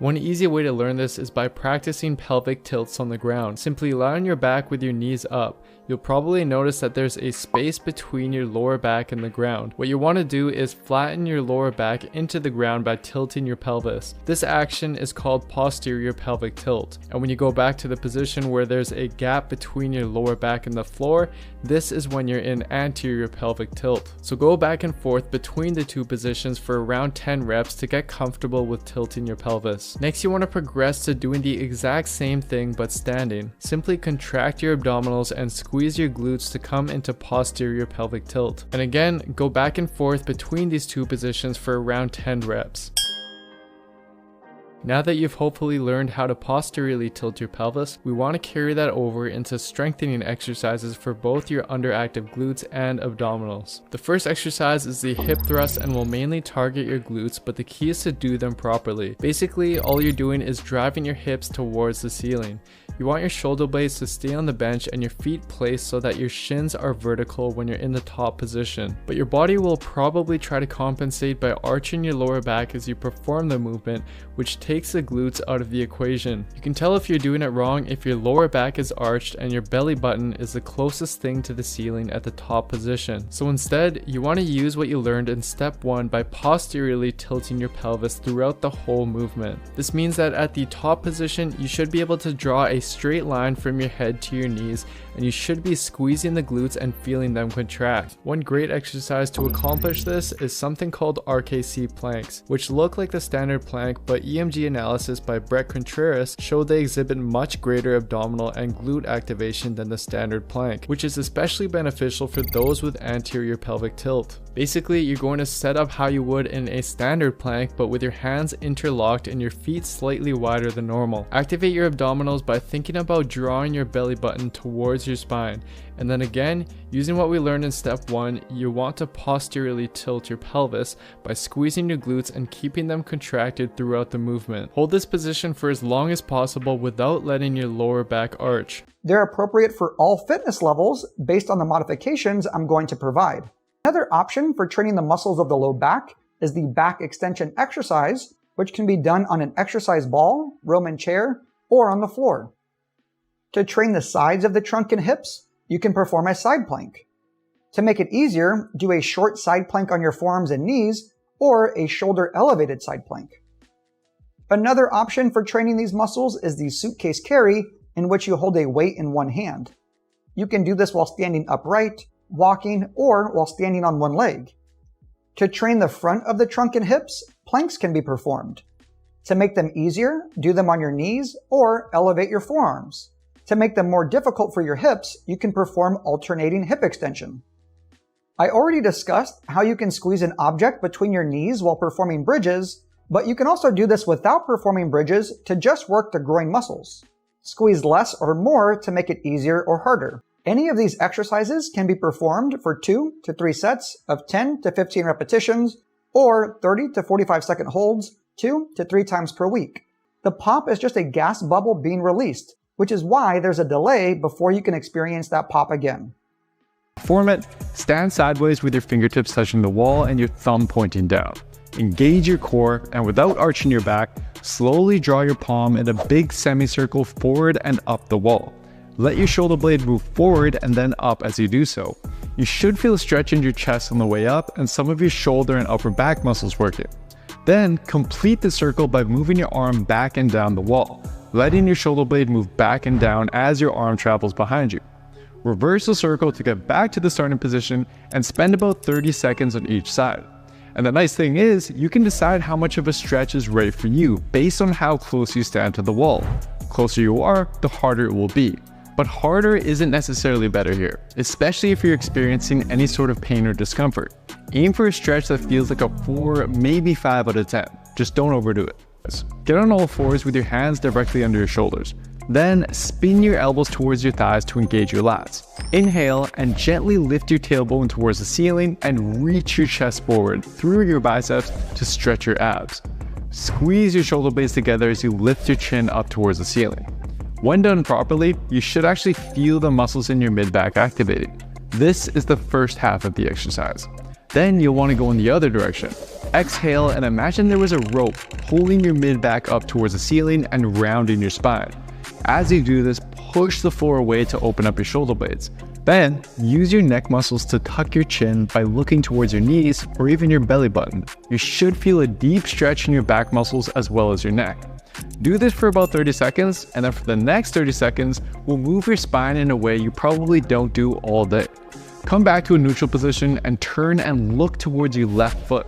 One easy way to learn this is by practicing pelvic tilts on the ground. Simply lie on your back with your knees up. You'll probably notice that there's a space between your lower back and the ground. What you want to do is flatten your lower back into the ground by tilting your pelvis. This action is called posterior pelvic tilt. And when you go back to the position where there's a gap between your lower back and the floor, this is when you're in anterior pelvic tilt. So go back and forth between the two positions for around 10 reps to get comfortable with tilting your pelvis. Next, you want to progress to doing the exact same thing but standing. Simply contract your abdominals and squeeze your glutes to come into posterior pelvic tilt. And again, go back and forth between these two positions for around 10 reps. Now that you've hopefully learned how to posteriorly tilt your pelvis, we want to carry that over into strengthening exercises for both your underactive glutes and abdominals. The first exercise is the hip thrust and will mainly target your glutes, but the key is to do them properly. Basically, all you're doing is driving your hips towards the ceiling. You want your shoulder blades to stay on the bench and your feet placed so that your shins are vertical when you're in the top position. But your body will probably try to compensate by arching your lower back as you perform the movement, which takes the glutes out of the equation. You can tell if you're doing it wrong if your lower back is arched and your belly button is the closest thing to the ceiling at the top position. So instead, you want to use what you learned in step 1 by posteriorly tilting your pelvis throughout the whole movement. This means that at the top position, you should be able to draw a straight line from your head to your knees, and you should be squeezing the glutes and feeling them contract. One great exercise to accomplish this is something called RKC planks, which look like the standard plank, but EMG analysis by Brett Contreras showed they exhibit much greater abdominal and glute activation than the standard plank, which is especially beneficial for those with anterior pelvic tilt. Basically, you're going to set up how you would in a standard plank, but with your hands interlocked and your feet slightly wider than normal. Activate your abdominals by thinking about drawing your belly button towards your spine. And then again, using what we learned in step 1, you want to posteriorly tilt your pelvis by squeezing your glutes and keeping them contracted throughout the movement. Hold this position for as long as possible without letting your lower back arch. They're appropriate for all fitness levels based on the modifications I'm going to provide. Another option for training the muscles of the low back is the back extension exercise, which can be done on an exercise ball, Roman chair, or on the floor. To train the sides of the trunk and hips, you can perform a side plank. To make it easier, do a short side plank on your forearms and knees, or a shoulder elevated side plank. Another option for training these muscles is the suitcase carry, in which you hold a weight in one hand. You can do this while standing upright, walking, or while standing on one leg. To train the front of the trunk and hips, planks can be performed. To make them easier, do them on your knees or elevate your forearms. To make them more difficult for your hips, you can perform alternating hip extension. I already discussed how you can squeeze an object between your knees while performing bridges, but you can also do this without performing bridges to just work the groin muscles. Squeeze less or more to make it easier or harder. Any of these exercises can be performed for 2 to 3 sets of 10 to 15 repetitions or 30 to 45 second holds 2 to 3 times per week. The pop is just a gas bubble being released, which is why there's a delay before you can experience that pop again. Format: stand sideways with your fingertips touching the wall and your thumb pointing down. Engage your core, and without arching your back, slowly draw your palm in a big semicircle forward and up the wall. Let your shoulder blade move forward and then up as you do so. You should feel a stretch in your chest on the way up and some of your shoulder and upper back muscles working. Then complete the circle by moving your arm back and down the wall, letting your shoulder blade move back and down as your arm travels behind you. Reverse the circle to get back to the starting position and spend about 30 seconds on each side. And the nice thing is, you can decide how much of a stretch is right for you based on how close you stand to the wall. The closer you are, the harder it will be. But harder isn't necessarily better here, especially if you're experiencing any sort of pain or discomfort. Aim for a stretch that feels like a 4, maybe 5 out of 10. Just don't overdo it. Get on all fours with your hands directly under your shoulders. Then spin your elbows towards your thighs to engage your lats. Inhale and gently lift your tailbone towards the ceiling and reach your chest forward through your biceps to stretch your abs. Squeeze your shoulder blades together as you lift your chin up towards the ceiling. When done properly, you should actually feel the muscles in your mid-back activating. This is the first half of the exercise. Then you'll want to go in the other direction. Exhale and imagine there was a rope pulling your mid-back up towards the ceiling and rounding your spine. As you do this, push the floor away to open up your shoulder blades. Then, use your neck muscles to tuck your chin by looking towards your knees or even your belly button. You should feel a deep stretch in your back muscles as well as your neck. Do this for about 30 seconds, and then for the next 30 seconds, we'll move your spine in a way you probably don't do all day. Come back to a neutral position and turn and look towards your left foot.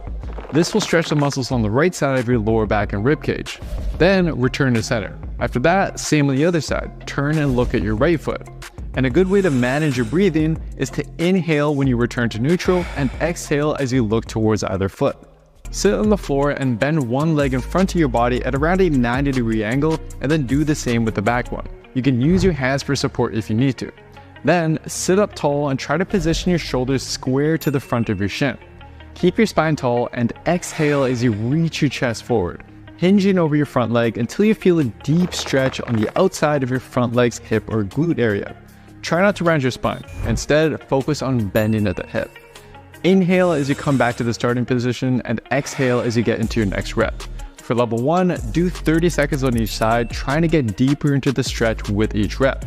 This will stretch the muscles on the right side of your lower back and rib cage. Then return to center. After that, same on the other side. Turn and look at your right foot. And a good way to manage your breathing is to inhale when you return to neutral and exhale as you look towards either foot. Sit on the floor and bend one leg in front of your body at around a 90-degree angle, and then do the same with the back one. You can use your hands for support if you need to. Then sit up tall and try to position your shoulders square to the front of your shin. Keep your spine tall and exhale as you reach your chest forward, hinging over your front leg until you feel a deep stretch on the outside of your front leg's hip or glute area. Try not to round your spine. Instead, focus on bending at the hip. Inhale as you come back to the starting position and exhale as you get into your next rep. For level 1, do 30 seconds on each side, trying to get deeper into the stretch with each rep.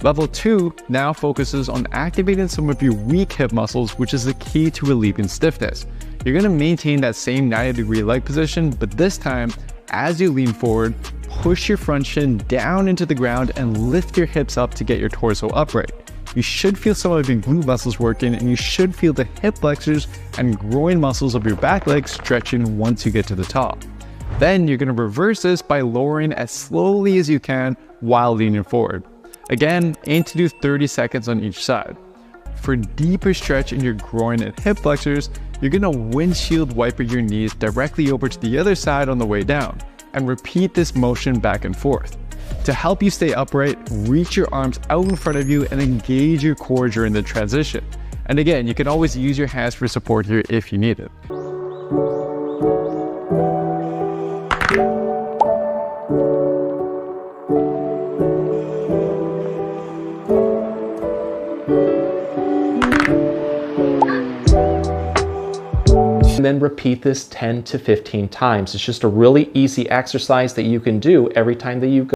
Level 2 now focuses on activating some of your weak hip muscles, which is the key to relieving stiffness. You're going to maintain that same 90-degree leg position, but this time, as you lean forward, push your front shin down into the ground and lift your hips up to get your torso upright. You should feel some of your glute muscles working, and you should feel the hip flexors and groin muscles of your back leg stretching once you get to the top. Then you're going to reverse this by lowering as slowly as you can while leaning forward. Again, aim to do 30 seconds on each side. For deeper stretch in your groin and hip flexors, you're going to windshield wiper your knees directly over to the other side on the way down, and repeat this motion back and forth. To help you stay upright, reach your arms out in front of you and engage your core during the transition. And again, you can always use your hands for support here if you need it. And then repeat this 10 to 15 times. It's just a really easy exercise that you can do every time that you go.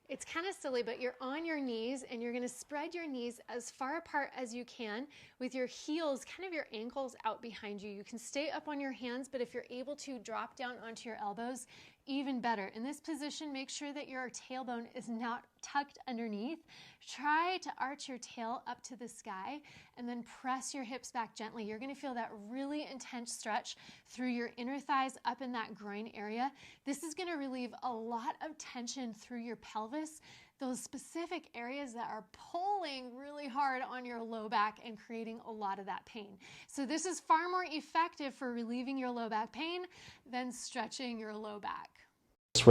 It's kind of silly, but you're on your knees and you're going to spread your knees as far apart as you can with your heels, kind of your ankles out behind you. You can stay up on your hands, but if you're able to drop down onto your elbows, even better. In this position, make sure that your tailbone is not tucked underneath. Try to arch your tail up to the sky and then press your hips back gently. You're going to feel that really intense stretch through your inner thighs up in that groin area. This is going to relieve a lot of tension through your pelvis, those specific areas that are pulling really hard on your low back and creating a lot of that pain. So this is far more effective for relieving your low back pain than stretching your low back.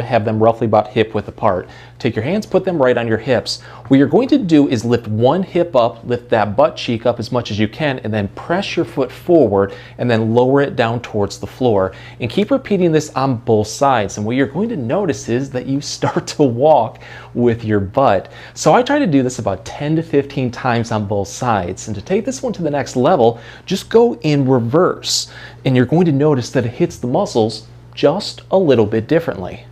Have them roughly about hip width apart. Take your hands, put them right on your hips. What you're going to do is lift one hip up, lift that butt cheek up as much as you can, and then press your foot forward and then lower it down towards the floor. And keep repeating this on both sides. And what you're going to notice is that you start to walk with your butt. So I try to do this about 10 to 15 times on both sides. And to take this one to the next level, just go in reverse. And you're going to notice that it hits the muscles just a little bit differently.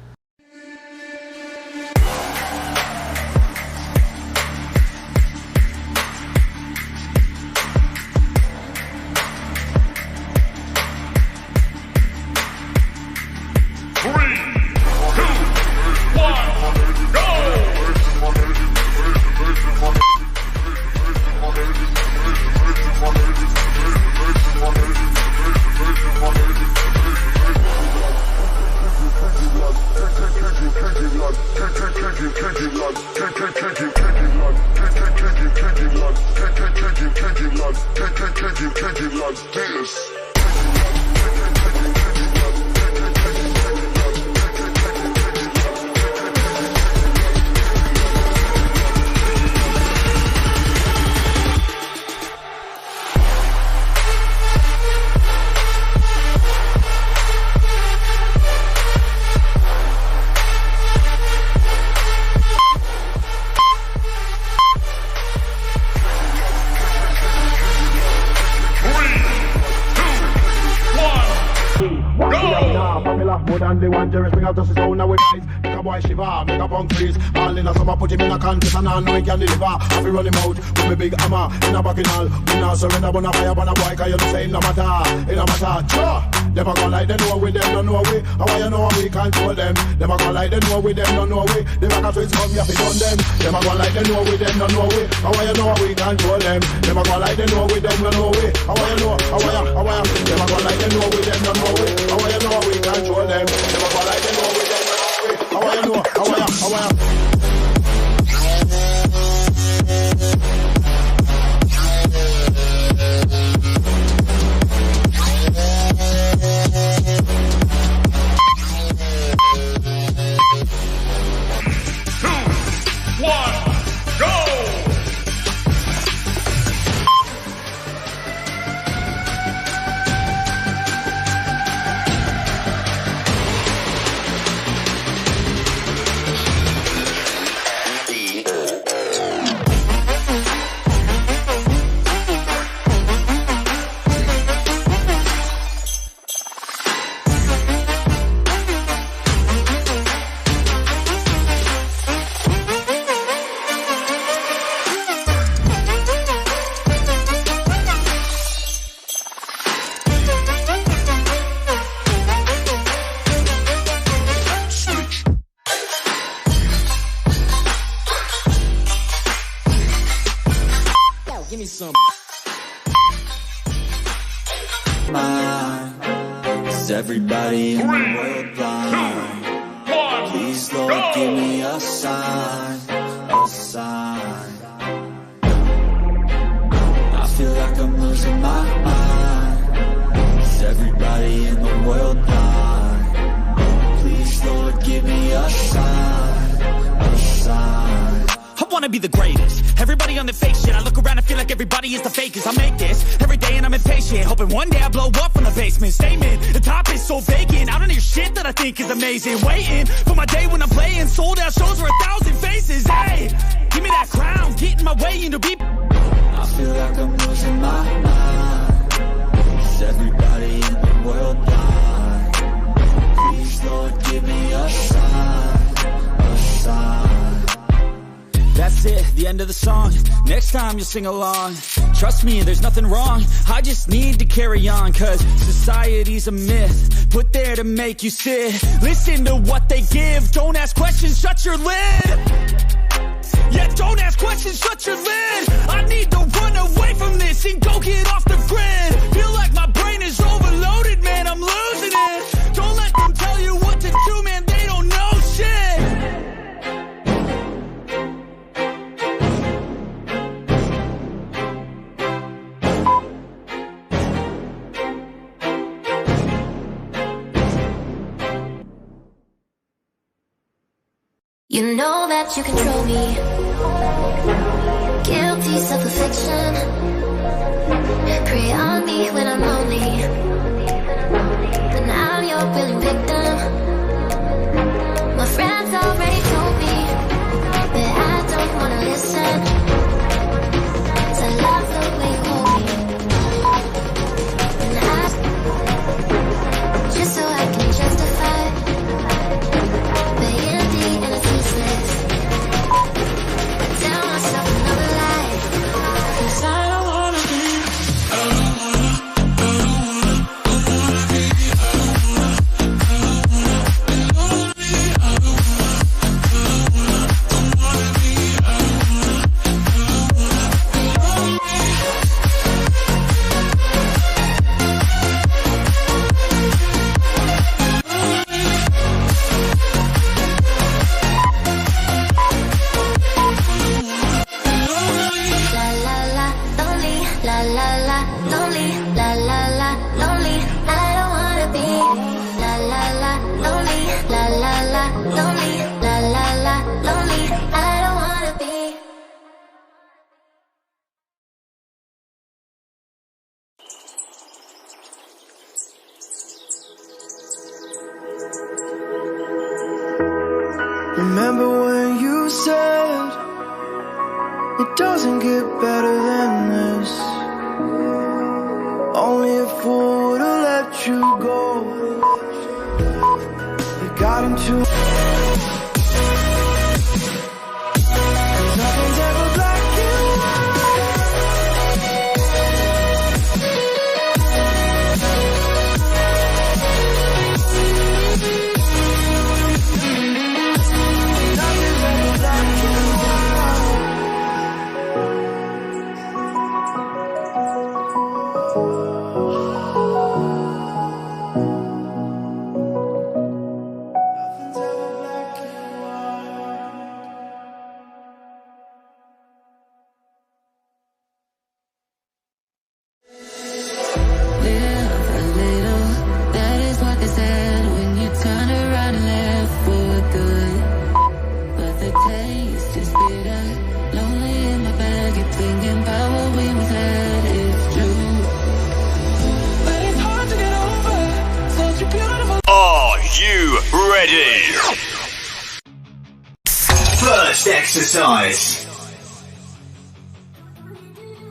dangerous, bring out the sound with guys. Make a boy shiver, make a punk freeze. All in a summer, put him in a contest and I know he can deliver. Have to run him out with me big hammer in a bacchanal. We not surrender, but a fire on a boy, cause you know say it no matter, sure. Them a go like they know we, them don't know we. How why you know we control them? Them a go like they know we, them don't know we. Them a go twist come, you have to done them. Them a go like they know we, them don't know we. How why you know we control them? Them a go like they know we, them don't know we. How why you know? How why? Them a go like they know we, them don't know we. How why you know we control them? Them a go like they know we, them don't know we. How why you know? How why? Give me some. Is everybody in the world blind? Please, Lord, give me a sign, a sign. I feel like I'm losing my mind. Is everybody in the world blind? Please, Lord, give me a sign, a sign. I wanna be the greatest. Everybody on the fake shit. I look around and feel like everybody is the fakest. I make this every day and I'm impatient, hoping one day I blow up from the basement. Statement, the top is so vacant. I don't hear shit that I think is amazing. Waiting for my day when I'm playing sold out shows for 1,000 faces. Hey, give me that crown, get in my way into be. I feel like I'm losing my mind. Is everybody in the world blind? Please, Lord, give me a sign, a sign. That's it, the end of the song. Next time you'll sing along. Trust me, there's nothing wrong. I just need to carry on, cause society's a myth put there to make you sit. Listen to what they give. Don't ask questions, shut your lid. Yeah, don't ask questions, shut your lid. I need to run away from this and go get off the grid. Feel like my brain is overloaded, man, I'm losing it. Don't let them tell you what to do, man, they don't know shit. You know that you control me. Guilty self-affliction. Prey on me when I'm lonely. But I'm your willing victim. My friends already told me that I don't wanna listen. 'Cause I love the way you hold me. And just so I can justify Remember when you said it doesn't get better than this? Only a fool would've let you go. You got to. Nothing's ever black and nothing's ever black and ready. First exercise.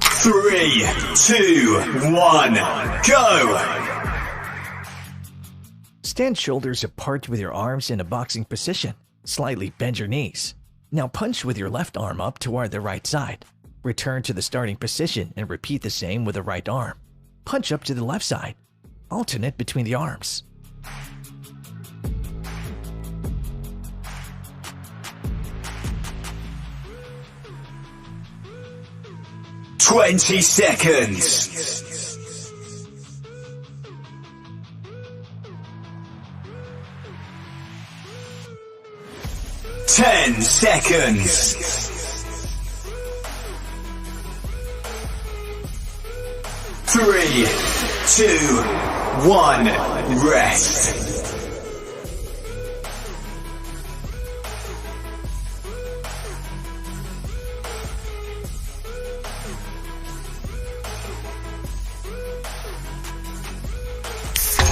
3, 2, 1, go. Stand shoulders apart with your arms in a boxing position. Slightly bend your knees. Now punch with your left arm up toward the right side. Return to the starting position and repeat the same with the right arm. Punch up to the left side. Alternate between the arms. Twenty seconds. 10 seconds. 3, 2, 1, rest.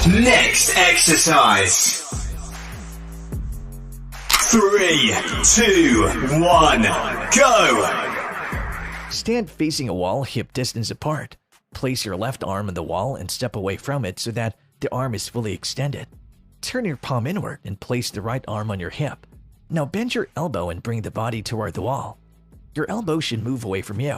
Next exercise. 3, 2, 1, go! Stand facing a wall hip distance apart. Place your left arm on the wall and step away from it so that the arm is fully extended. Turn your palm inward and place the right arm on your hip. Now bend your elbow and bring the body toward the wall. Your elbow should move away from you.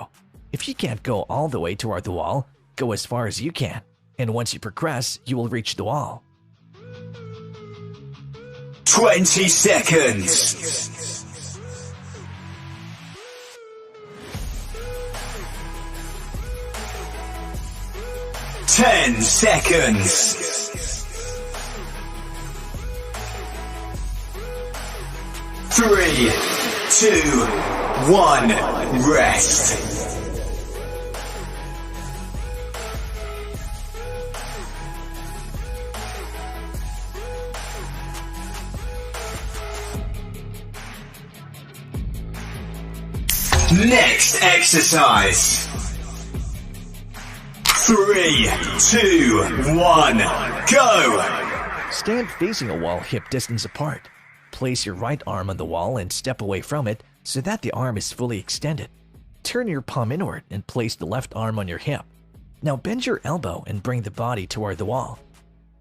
If you can't go all the way toward the wall, go as far as you can. And once you progress, you will reach the wall. 20 seconds. 10 seconds. 3, 2, 1, rest. Next exercise. 3, 2, 1, go! Stand facing a wall hip distance apart. Place your right arm on the wall and step away from it so that the arm is fully extended. Turn your palm inward and place the left arm on your hip. Now bend your elbow and bring the body toward the wall.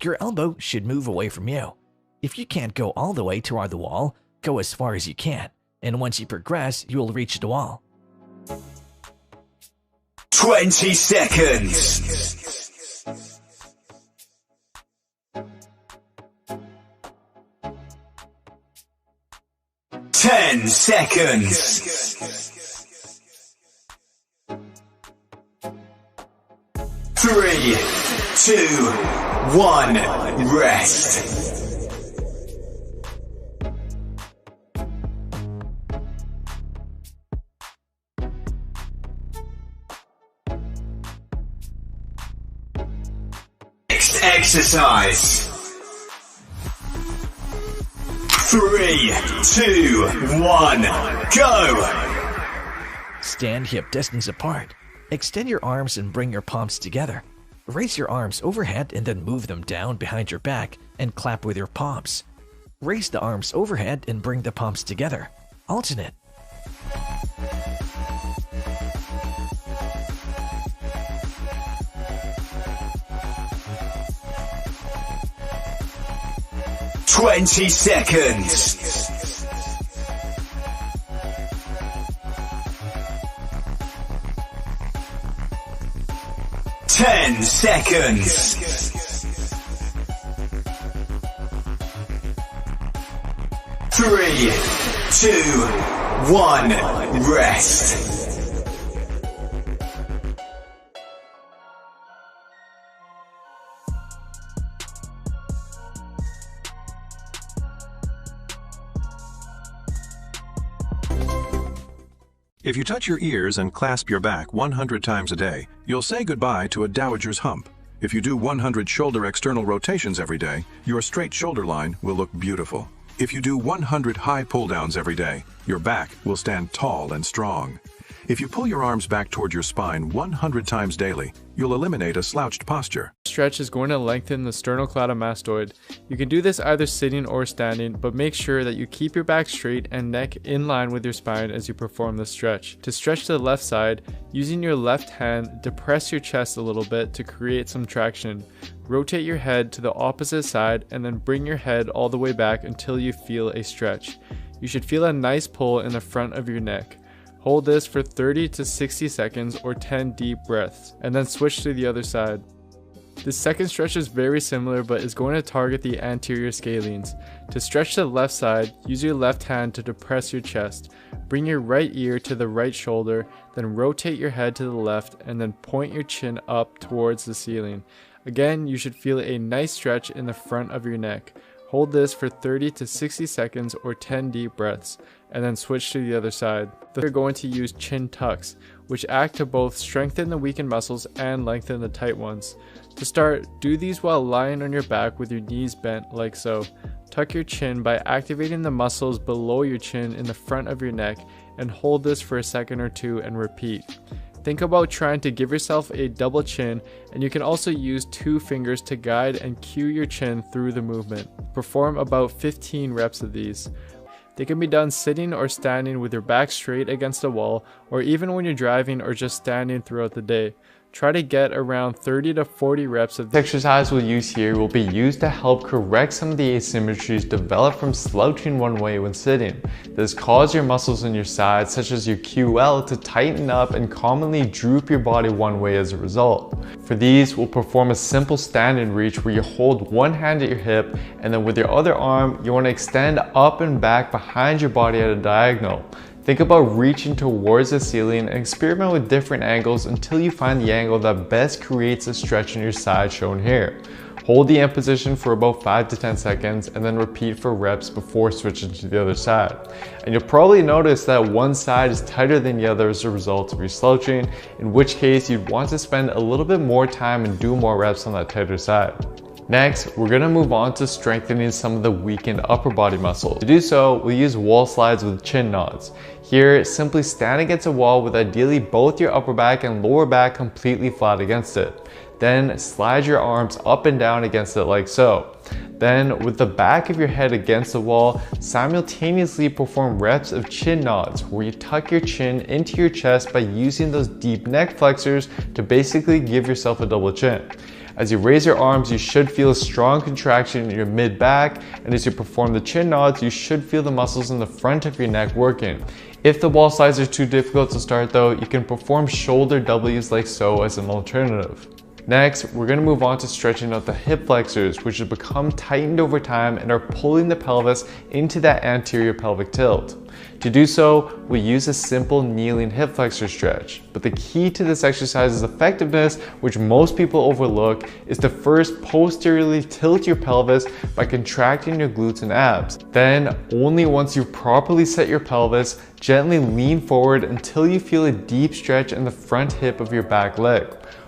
Your elbow should move away from you. If you can't go all the way toward the wall, go as far as you can. And once you progress, you will reach the wall. 20 seconds. 10 seconds. 3, 2, 1, rest. Exercise. 3, 2, 1, go! Stand hip distance apart. Extend your arms and bring your palms together. Raise your arms overhead and then move them down behind your back and clap with your palms. Raise the arms overhead and bring the palms together. Alternate. 20 seconds. 10 seconds. 3, 2, 1, rest. If you touch your ears and clasp your back 100 times a day, you'll say goodbye to a dowager's hump. If you do 100 shoulder external rotations every day, your straight shoulder line will look beautiful. If you do 100 high pull-downs every day, your back will stand tall and strong. If you pull your arms back toward your spine 100 times daily, you'll eliminate a slouched posture. Stretch is going to lengthen the sternocleidomastoid. You can do this either sitting or standing, but make sure that you keep your back straight and neck in line with your spine as you perform the stretch. To stretch to the left side, using your left hand, depress your chest a little bit to create some traction. Rotate your head to the opposite side and then bring your head all the way back until you feel a stretch. You should feel a nice pull in the front of your neck. Hold this for 30 to 60 seconds or 10 deep breaths, and then switch to the other side. This second stretch is very similar but is going to target the anterior scalenes. To stretch to the left side, use your left hand to depress your chest. Bring your right ear to the right shoulder, then rotate your head to the left and then point your chin up towards the ceiling. Again, you should feel a nice stretch in the front of your neck. Hold this for 30 to 60 seconds or 10 deep breaths, and then switch to the other side. We're going to use chin tucks, which act to both strengthen the weakened muscles and lengthen the tight ones. To start, do these while lying on your back with your knees bent like so. Tuck your chin by activating the muscles below your chin in the front of your neck, and hold this for a second or two and repeat. Think about trying to give yourself a double chin, and you can also use 2 fingers to guide and cue your chin through the movement. Perform about 15 reps of these. They can be done sitting or standing with your back straight against a wall, or even when you're driving or just standing throughout the day. Try to get around 30 to 40 reps of the exercise we'll use here will be used to help correct some of the asymmetries developed from slouching one way when sitting. This causes your muscles in your sides, such as your QL, to tighten up and commonly droop your body one way as a result. For these, we'll perform a simple standing reach where you hold one hand at your hip, and then with your other arm, you want to extend up and back behind your body at a diagonal. Think about reaching towards the ceiling and experiment with different angles until you find the angle that best creates a stretch in your side shown here. Hold the end position for about 5 to 10 seconds and then repeat for reps before switching to the other side. And you'll probably notice that one side is tighter than the other as a result of your slouching, in which case you'd want to spend a little bit more time and do more reps on that tighter side. Next, we're going to move on to strengthening some of the weakened upper body muscles. To do so, we'll use wall slides with chin nods. Here, simply stand against a wall with ideally both your upper back and lower back completely flat against it. Then slide your arms up and down against it like so. Then, with the back of your head against the wall, simultaneously perform reps of chin nods where you tuck your chin into your chest by using those deep neck flexors to basically give yourself a double chin. As you raise your arms, you should feel a strong contraction in your mid-back, and as you perform the chin nods, you should feel the muscles in the front of your neck working. If the wall slides are too difficult to start though, you can perform shoulder W's like so as an alternative. Next, we're going to move on to stretching out the hip flexors, which have become tightened over time and are pulling the pelvis into that anterior pelvic tilt. To do so, we use a simple kneeling hip flexor stretch. But the key to this exercise's effectiveness, which most people overlook, is to first posteriorly tilt your pelvis by contracting your glutes and abs. Then, only once you've properly set your pelvis, gently lean forward until you feel a deep stretch in the front hip of your back leg.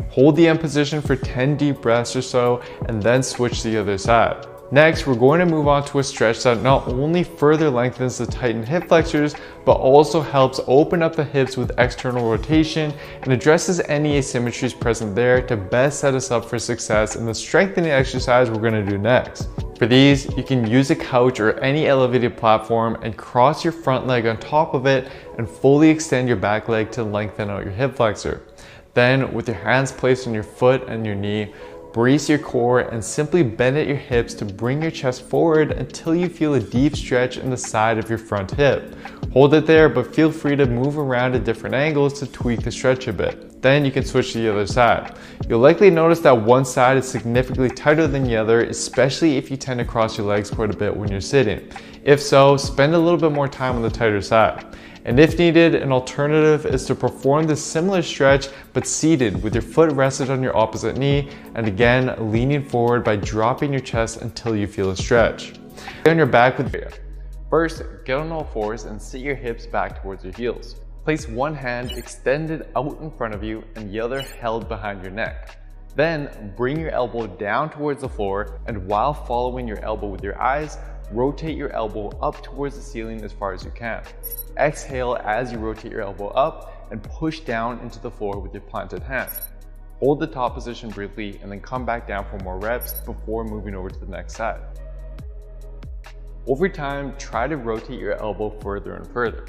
Hold the end position for 10 deep breaths or so, and then switch to the other side. Next, we're going to move on to a stretch that not only further lengthens the tightened hip flexors, but also helps open up the hips with external rotation and addresses any asymmetries present there to best set us up for success in the strengthening exercise we're going to do next. For these, you can use a couch or any elevated platform and cross your front leg on top of it and fully extend your back leg to lengthen out your hip flexor. Then, with your hands placed on your foot and your knee, Brace your core and simply bend at your hips to bring your chest forward until you feel a deep stretch in the side of your front hip. Hold it there, but feel free to move around at different angles to tweak the stretch a bit. Then you can switch to the other side. You'll likely notice that one side is significantly tighter than the other, especially if you tend to cross your legs quite a bit when you're sitting. If so, spend a little bit more time on the tighter side. And if needed, an alternative is to perform this similar stretch but seated with your foot rested on your opposite knee and again leaning forward by dropping your chest until you feel a stretch. Lay on your back with First, get on all fours and sit your hips back towards your heels. Place one hand extended out in front of you and the other held behind your neck. Then bring your elbow down towards the floor, and while following your elbow with your eyes, rotate your elbow up towards the ceiling as far as you can. Exhale as you rotate your elbow up and push down into the floor with your planted hand. Hold the top position briefly and then come back down for more reps before moving over to the next side. Over time, try to rotate your elbow further and further.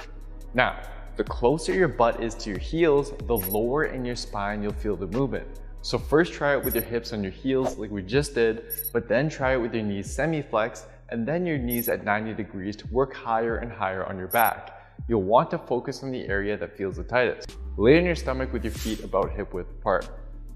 Now, the closer your butt is to your heels, the lower in your spine you'll feel the movement. So first try it with your hips on your heels like we just did, but then try it with your knees semi-flexed and then your knees at 90 degrees to work higher and higher on your back. You'll want to focus on the area that feels the tightest. Lay on your stomach with your feet about hip width apart.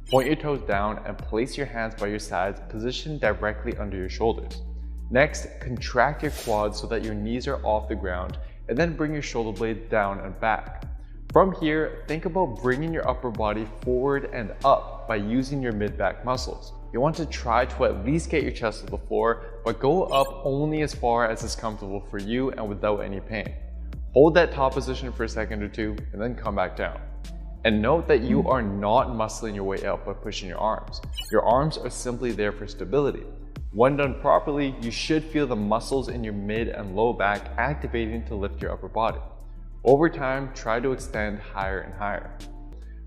Point your toes down and place your hands by your sides, positioned directly under your shoulders. Next, contract your quads so that your knees are off the ground, and then bring your shoulder blades down and back. From here, think about bringing your upper body forward and up by using your mid-back muscles. You want to try to at least get your chest to the floor, but go up only as far as is comfortable for you and without any pain. Hold that top position for a second or two, and then come back down. And note that you are not muscling your way up by pushing your arms. Your arms are simply there for stability. When done properly, you should feel the muscles in your mid and low back activating to lift your upper body. Over time, try to extend higher and higher.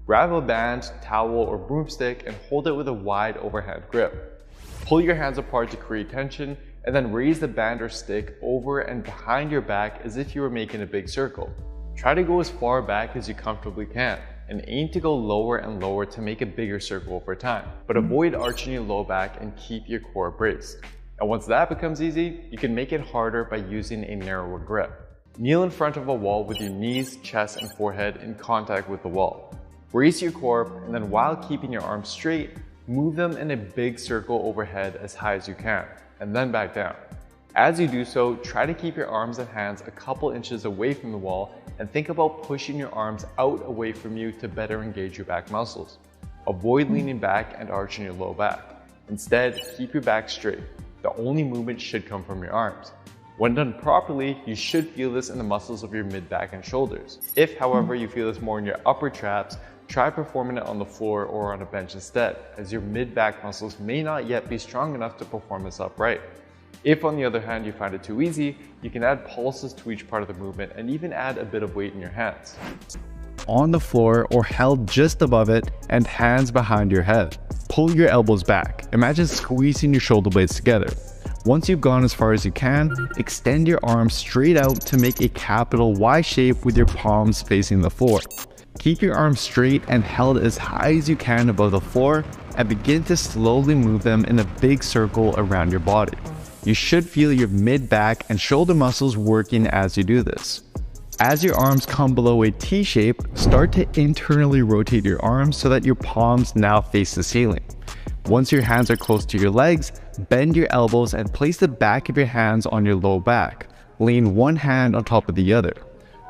Grab a band, towel, or broomstick and hold it with a wide overhand grip. Pull your hands apart to create tension, and then raise the band or stick over and behind your back as if you were making a big circle. Try to go as far back as you comfortably can, and aim to go lower and lower to make a bigger circle over time. But avoid arching your low back and keep your core braced. And once that becomes easy, you can make it harder by using a narrower grip. Kneel in front of a wall with your knees, chest, and forehead in contact with the wall. Brace your core, and then while keeping your arms straight, move them in a big circle overhead as high as you can, and then back down. As you do so, try to keep your arms and hands a couple inches away from the wall and think about pushing your arms out away from you to better engage your back muscles. Avoid leaning back and arching your low back. Instead, keep your back straight. The only movement should come from your arms. When done properly, you should feel this in the muscles of your mid-back and shoulders. If, however, you feel this more in your upper traps, try performing it on the floor or on a bench instead, as your mid-back muscles may not yet be strong enough to perform this upright. If, on the other hand, you find it too easy, you can add pulses to each part of the movement and even add a bit of weight in your hands. On the floor or held just above it and hands behind your head. Pull your elbows back. Imagine squeezing your shoulder blades together. Once you've gone as far as you can, extend your arms straight out to make a capital Y shape with your palms facing the floor. Keep your arms straight and held as high as you can above the floor and begin to slowly move them in a big circle around your body. You should feel your mid-back and shoulder muscles working as you do this. As your arms come below a T shape, start to internally rotate your arms so that your palms now face the ceiling. Once your hands are close to your legs, bend your elbows and place the back of your hands on your low back. Lean one hand on top of the other.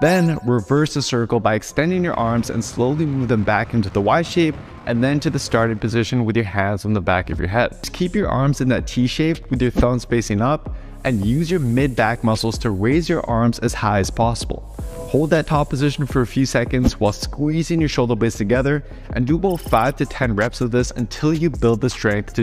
Then reverse the circle by extending your arms and slowly move them back into the Y shape and then to the starting position with your hands on the back of your head. Just keep your arms in that T shape with your thumbs facing up and use your mid-back muscles to raise your arms as high as possible. Hold that top position for a few seconds while squeezing your shoulder blades together and do about 5 to 10 reps of this until you build the strength to